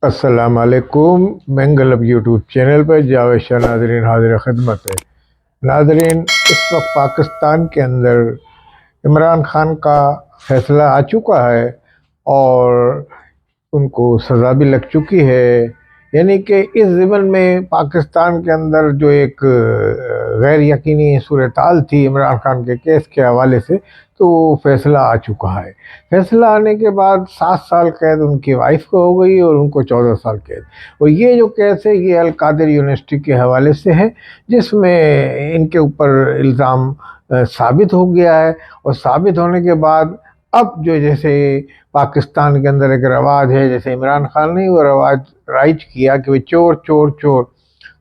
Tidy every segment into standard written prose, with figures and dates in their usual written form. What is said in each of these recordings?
السلام علیکم۔ مینگلب YouTube channel پر جاوید شاہ ناظرین حاضر خدمت ہے۔ ناظرین، اس وقت پاکستان کے اندر عمران خان کا فیصلہ آ چکا ہے اور ان کو سزا بھی لگ چکی ہے، یعنی کہ اس ضمن میں پاکستان کے اندر جو ایک غیر یقینی صورتحال تھی عمران خان کے کیس کے حوالے سے، تو فیصلہ آ چکا ہے۔ فیصلہ آنے کے بعد 7 سال قید ان کی وائف کو ہو گئی اور ان کو 14 سال قید۔ اور یہ جو کیس ہے یہ القادر یونیورسٹی کے حوالے سے ہے، جس میں ان کے اوپر الزام ثابت ہو گیا ہے، اور ثابت ہونے کے بعد اب جو جیسے پاکستان کے اندر ایک رواج ہے، جیسے عمران خان نے وہ رواج رائج کیا کہ چور چور چور،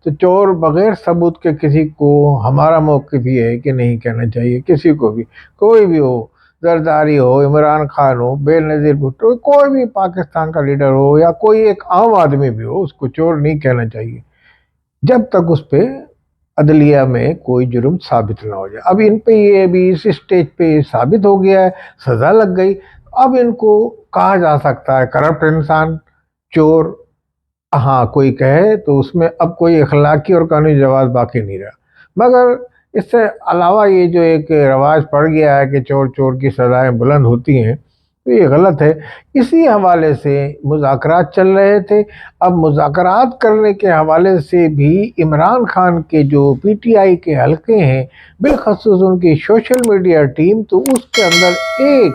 تو چور بغیر ثبوت کے کسی کو، ہمارا موقف یہ ہے کہ نہیں کہنا چاہیے کسی کو بھی، کوئی بھی ہو، زرداری ہو، عمران خان ہو، بے نظیر بھٹو، کوئی بھی پاکستان کا لیڈر ہو یا کوئی ایک عام آدمی بھی ہو، اس کو چور نہیں کہنا چاہیے جب تک اس پہ عدلیہ میں کوئی جرم ثابت نہ ہو جائے۔ اب ان پہ یہ بھی اس اسٹیج پہ ثابت ہو گیا ہے، سزا لگ گئی، اب ان کو کہا جا سکتا ہے کرپٹ انسان، چور۔ ہاں کوئی کہے تو اس میں اب کوئی اخلاقی اور قانونی جواز باقی نہیں رہا، مگر اس سے علاوہ یہ جو ایک رواج پڑ گیا ہے کہ چور چور کی سزائیں بلند ہوتی ہیں، تو یہ غلط ہے۔ اسی حوالے سے مذاکرات چل رہے تھے۔ اب مذاکرات کرنے کے حوالے سے بھی عمران خان کے جو پی ٹی آئی کے حلقے ہیں، بالخصوص ان کی سوشل میڈیا ٹیم، تو اس کے اندر ایک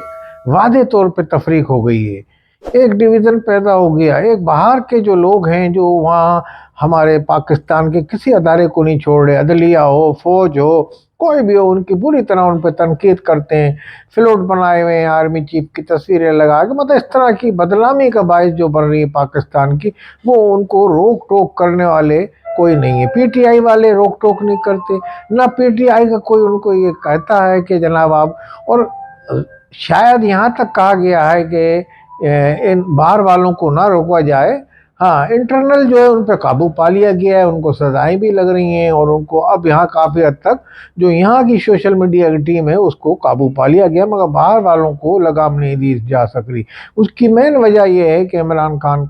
واضح طور پہ تفریق ہو گئی ہے، ایک ڈویژن پیدا ہو گیا۔ ایک باہر کے جو لوگ ہیں جو وہاں ہمارے پاکستان کے کسی ادارے کو نہیں چھوڑ رہے، عدلیہ ہو، فوج ہو، کوئی بھی ہو، ان کی بری طرح ان پہ تنقید کرتے ہیں، فلوٹ بنائے ہوئے ہیں آرمی چیف کی تصویریں لگا کے، مطلب اس طرح کی بدنامی کا باعث جو بن رہی ہے پاکستان کی، وہ ان کو روک ٹوک کرنے والے کوئی نہیں ہے۔ پی ٹی آئی والے روک ٹوک نہیں کرتے، نہ پی ٹی آئی کا کوئی ان کو یہ کہتا ہے کہ جناب آپ، اور شاید یہاں تک کہا گیا ہے کہ ان باہر والوں کو نہ روکا جائے، ہاں انٹرنل جو ہے ان پہ قابو پا لیا گیا ہے، ان کو سزائیں بھی لگ رہی ہیں، اور ان کو اب یہاں کافی حد تک جو یہاں کی سوشل میڈیا کی ٹیم ہے اس کو قابو پا لیا گیا، مگر باہر والوں کو لگام نہیں دی جا سک رہی۔ اس کی مین وجہ یہ ہے کہ عمران خان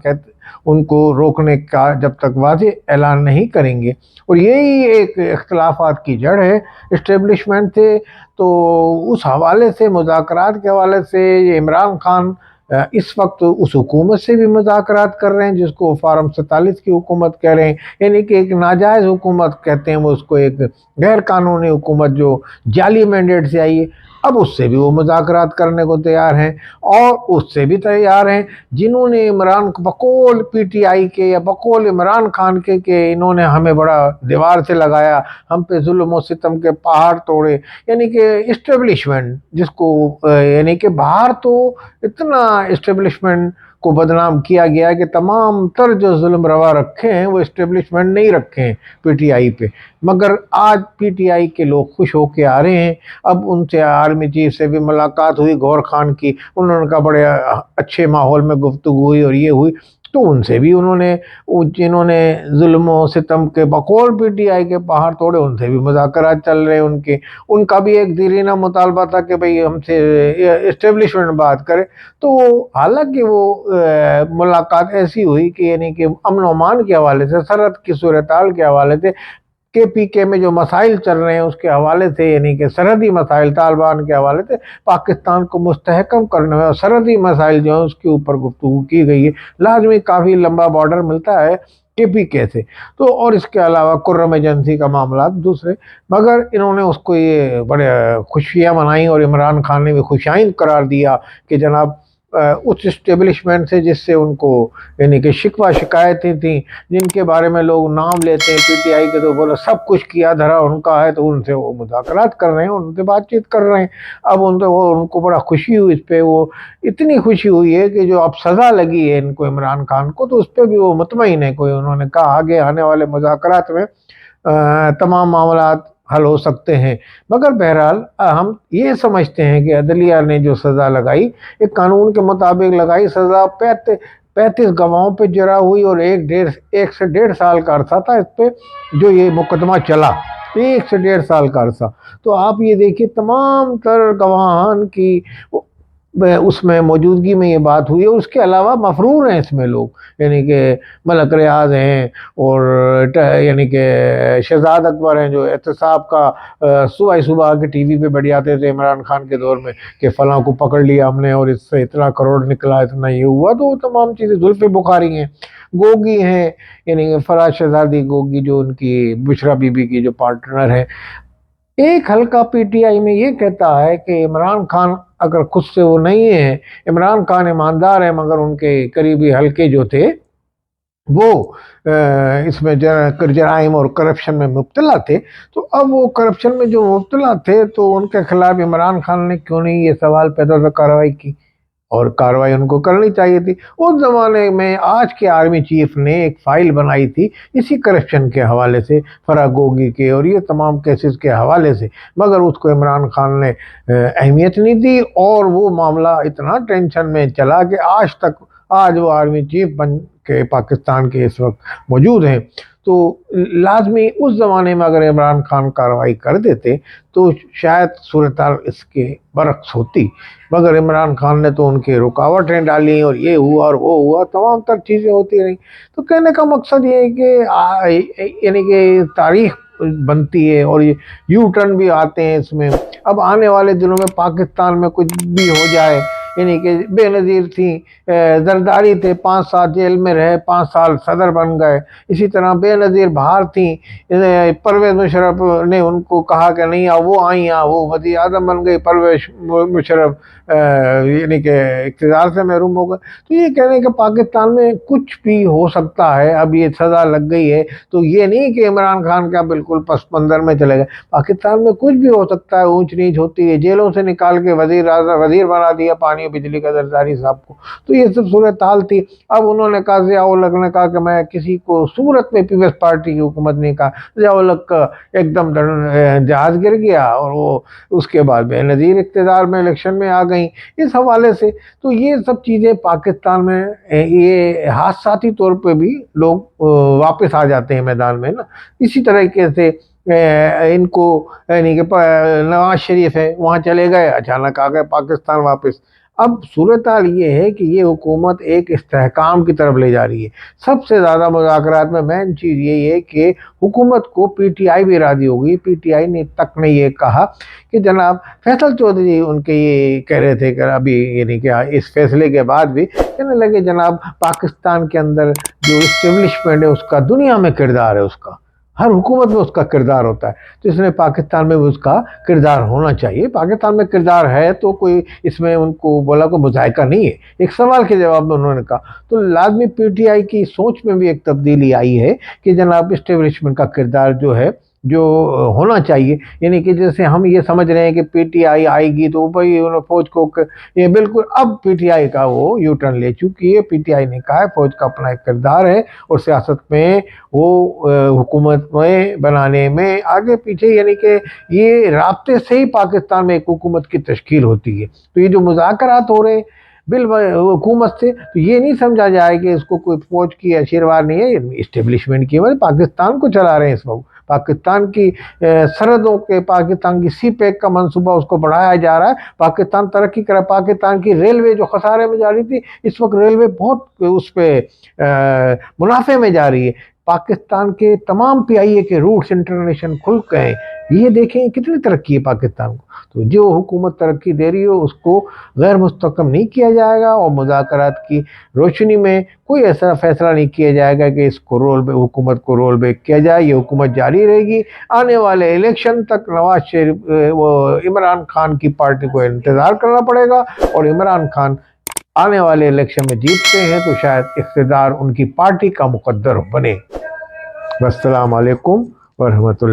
ان کو روکنے کا جب تک واضح اعلان نہیں کریں گے، اور یہی ایک اختلافات کی جڑ ہے اسٹیبلشمنٹ سے۔ تو اس حوالے سے، مذاکرات کے حوالے سے، یہ عمران خان اس وقت اس حکومت سے بھی مذاکرات کر رہے ہیں جس کو فارم 47 کی حکومت کہہ رہے ہیں، یعنی کہ ایک ناجائز حکومت کہتے ہیں وہ اس کو، ایک غیر قانونی حکومت جو جعلی مینڈیٹ سے آئی ہے۔ اب اس سے بھی وہ مذاکرات کرنے کو تیار ہیں، اور اس سے بھی تیار ہیں جنہوں نے عمران بقول پی ٹی آئی کے یا بقول عمران خان کے کہ انہوں نے ہمیں بڑا دیوار سے لگایا، ہم پہ ظلم و ستم کے پہاڑ توڑے، یعنی کہ اسٹیبلشمنٹ جس کو یعنی کہ باہر تو اتنا اسٹیبلشمنٹ کو بدنام کیا گیا کہ تمام تر جو ظلم روا رکھے ہیں وہ اسٹیبلشمنٹ نہیں رکھے ہیں پی ٹی آئی پہ، مگر آج پی ٹی آئی کے لوگ خوش ہو کے آ رہے ہیں۔ اب ان سے آرمی چیف سے بھی ملاقات ہوئی گور خان کی، انہوں نے کہا بڑے اچھے ماحول میں گفتگو ہوئی اور یہ ہوئی، تو ان سے بھی انہوں نے، جنہوں نے ظلم و ستم کے بقول پی ٹی آئی کے پہاڑ توڑے، ان سے بھی مذاکرات چل رہے ہیں ان کے۔ ان کا بھی ایک دیرینہ مطالبہ تھا کہ بھئی ہم سے اسٹیبلشمنٹ بات کرے، تو حالانکہ وہ ملاقات ایسی ہوئی کہ یعنی کہ امن و امان کے حوالے سے، سرحد کی صورتحال کے حوالے سے، کے پی کے میں جو مسائل چل رہے ہیں اس کے حوالے سے، یعنی کہ سرحدی مسائل طالبان کے حوالے سے پاکستان کو مستحکم کرنے میں، اور سرحدی مسائل جو ہیں اس کے اوپر گفتگو کی گئی ہے۔ لازمی کافی لمبا بارڈر ملتا ہے کے پی کے سے، تو اور اس کے علاوہ کرم ایجنسی کا معاملات دوسرے، مگر انہوں نے اس کو یہ بڑے خوشیاں منائیں، اور عمران خان نے بھی خوشائند قرار دیا کہ جناب اس اسٹیبلشمنٹ سے جس سے ان کو یعنی کہ شکوہ شکایتیں تھیں، جن کے بارے میں لوگ نام لیتے ہیں پی ٹی آئی کے، تو بولا سب کچھ کیا دھرا ان کا ہے، تو ان سے وہ مذاکرات کر رہے ہیں، ان سے بات چیت کر رہے ہیں۔ اب ان کو بڑا خوشی ہوئی اس پہ، وہ اتنی خوشی ہوئی ہے کہ جو اب سزا لگی ہے ان کو عمران خان کو، تو اس پہ بھی وہ مطمئن ہے، کوئی انہوں نے کہا آگے آنے والے مذاکرات میں تمام معاملات حل ہو سکتے ہیں۔ مگر بہرحال ہم یہ سمجھتے ہیں کہ عدلیہ نے جو سزا لگائی، ایک قانون کے مطابق لگائی سزا، 35 گواہوں پہ جرا ہوئی، اور 1 سے 1.5 سال کا عرصہ تھا اس پہ جو یہ مقدمہ چلا، 1 سے 1.5 سال کا عرصہ۔ تو آپ یہ دیکھیے تمام تر گواہان کی اس میں موجودگی میں یہ بات ہوئی ہے. اس کے علاوہ مفرور ہیں اس میں لوگ، یعنی کہ ملک ریاض ہیں اور یعنی کہ شہزاد اکبر ہیں جو احتساب کا صبح صبح کے ٹی وی پہ بیٹھ جاتے تھے عمران خان کے دور میں کہ فلاں کو پکڑ لیا ہم نے اور اس سے اتنا کروڑ نکلا، اتنا یہ ہوا. تو وہ تمام چیزیں زلفی بخاری ہیں. گوگی ہیں، یعنی کہ فراز شہزادی گوگی جو ان کی بشرا بی بی کی جو پارٹنر ہے. ایک حلقہ پی ٹی آئی میں یہ کہتا ہے کہ عمران خان اگر خود سے وہ نہیں ہے، عمران خان ایماندار ہے، مگر ان کے قریبی حلقے جو تھے وہ اس میں جرائم اور کرپشن میں مبتلا تھے. تو اب وہ کرپشن میں جو مبتلا تھے تو ان کے خلاف عمران خان نے کیوں نہیں یہ سوال پیدا سے کارروائی کی، اور کارروائی ان کو کرنی چاہیے تھی. اس زمانے میں آج کے آرمی چیف نے ایک فائل بنائی تھی اسی کرپشن کے حوالے سے، فرا گوگی کے اور یہ تمام کیسز کے حوالے سے، مگر اس کو عمران خان نے اہمیت نہیں دی اور وہ معاملہ اتنا ٹینشن میں چلا کہ آج وہ آرمی چیف بن کے پاکستان کے اس وقت موجود ہیں. تو لازمی اس زمانے میں اگر عمران خان کارروائی کر دیتے تو شاید صورتحال اس کے برعکس ہوتی، مگر عمران خان نے تو ان کی رکاوٹیں ڈالی اور یہ ہوا اور وہ ہوا، تمام تر چیزیں ہوتی رہیں. تو کہنے کا مقصد یہ ہے کہ یعنی کہ تاریخ بنتی ہے اور یہ یو ٹرن بھی آتے ہیں اس میں. اب آنے والے دنوں میں پاکستان میں کچھ بھی ہو جائے، یعنی کہ بے نظیر تھیں، زرداری تھے، 5 سال جیل میں رہے، 5 سال صدر بن گئے. اسی طرح بے نظیر بہار تھیں، پرویز مشرف نے ان کو کہا کہ نہیں وہ آئیں، وہ وزیر اعظم بن گئی. پرویز مشرف یعنی کہ اقتدار سے محروم ہو گئے. تو یہ کہنے کہ پاکستان میں کچھ بھی ہو سکتا ہے. اب یہ سزا لگ گئی ہے تو یہ نہیں کہ عمران خان کا بالکل پس منظر میں چلے گئے. پاکستان میں کچھ بھی ہو سکتا ہے، اونچ نیچ ہوتی ہے. جیلوں سے نکال کے وزیر بنا دیا پانی اور بجلی کا زرداری صاحب کو. تو یہ سب صورتحال تھی. اب انہوں نے کہا، ضیاء الحق نے کہا کہ میں کسی کو صورت میں پیپلز پارٹی کی حکومت نہیں. کہا ضیاء الحق کا ایک دم جہاز گر گیا اور وہ اس کے بعد بے نظیر اقتدار میں الیکشن میں آ گئیں اس حوالے سے. تو یہ سب چیزیں پاکستان میں یہ حادثاتی طور پہ بھی لوگ واپس آ جاتے ہیں میدان میں نا. اسی طریقے سے ان کو یعنی کہ نواز شریف ہے وہاں چلے گئے، اچانک آ گئے پاکستان واپس. اب صورتحال یہ ہے کہ یہ حکومت ایک استحکام کی طرف لے جا رہی ہے. سب سے زیادہ مذاکرات میں مین چیز یہی ہے کہ حکومت کو پی ٹی آئی بھی راضی ہوگی. پی ٹی آئی نے تک نے یہ کہا کہ جناب فیصل چودھری ان کے یہ کہہ رہے تھے کہ ابھی یعنی کہ اس فیصلے کے بعد بھی کہنے لگے جناب پاکستان کے اندر جو اسٹیبلشمنٹ ہے اس کا دنیا میں کردار ہے، اس کا ہر حکومت میں اس کا کردار ہوتا ہے. تو اس نے پاکستان میں بھی اس کا کردار ہونا چاہیے. پاکستان میں کردار ہے تو کوئی اس میں ان کو بولا کوئی مذائقہ نہیں ہے. ایک سوال کے جواب میں انہوں نے کہا. تو لازمی پی ٹی آئی کی سوچ میں بھی ایک تبدیلی آئی ہے کہ جناب اسٹیبلشمنٹ کا کردار جو ہے جو ہونا چاہیے. یعنی کہ جیسے ہم یہ سمجھ رہے ہیں کہ پی ٹی آئی آئے گی تو بھائی فوج کو یہ بالکل اب پی ٹی آئی کا وہ یو ٹرن لے چکی ہے. پی ٹی آئی نے کہا ہے فوج کا اپنا ایک کردار ہے اور سیاست میں وہ حکومت میں بنانے میں آگے پیچھے، یعنی کہ یہ رابطے سے ہی پاکستان میں ایک حکومت کی تشکیل ہوتی ہے. تو یہ جو مذاکرات ہو رہے ہیں حکومت سے، تو یہ نہیں سمجھا جائے کہ اس کو کوئی فوج کی اشیروار نہیں ہے. اسٹیبلشمنٹ کی وجہ پاکستان کو چلا رہے ہیں اس وقت. پاکستان کی سرحدوں کے پاکستان کی سی پیک کا منصوبہ اس کو بڑھایا جا رہا ہے. پاکستان ترقی کر رہا ہے. پاکستان کی ریلوے جو خسارے میں جا رہی تھی اس وقت ریلوے بہت اس پہ منافع میں جا رہی ہے. پاکستان کے تمام پی آئی اے کے روٹس انٹرنیشنل کھل گئے. یہ دیکھیں کتنی ترقی ہے پاکستان کو. تو جو حکومت ترقی دے رہی ہو اس کو غیر مستحکم نہیں کیا جائے گا اور مذاکرات کی روشنی میں کوئی ایسا فیصلہ نہیں کیا جائے گا کہ اس کو حکومت کو رول بیک کیا جائے. یہ حکومت جاری رہے گی. آنے والے الیکشن تک نواز شریف عمران خان کی پارٹی کو انتظار کرنا پڑے گا، اور عمران خان آنے والے الیکشن میں جیتتے ہیں تو شاید اقتدار ان کی پارٹی کا مقدر بنے. السلام علیکم ورحمۃ اللہ.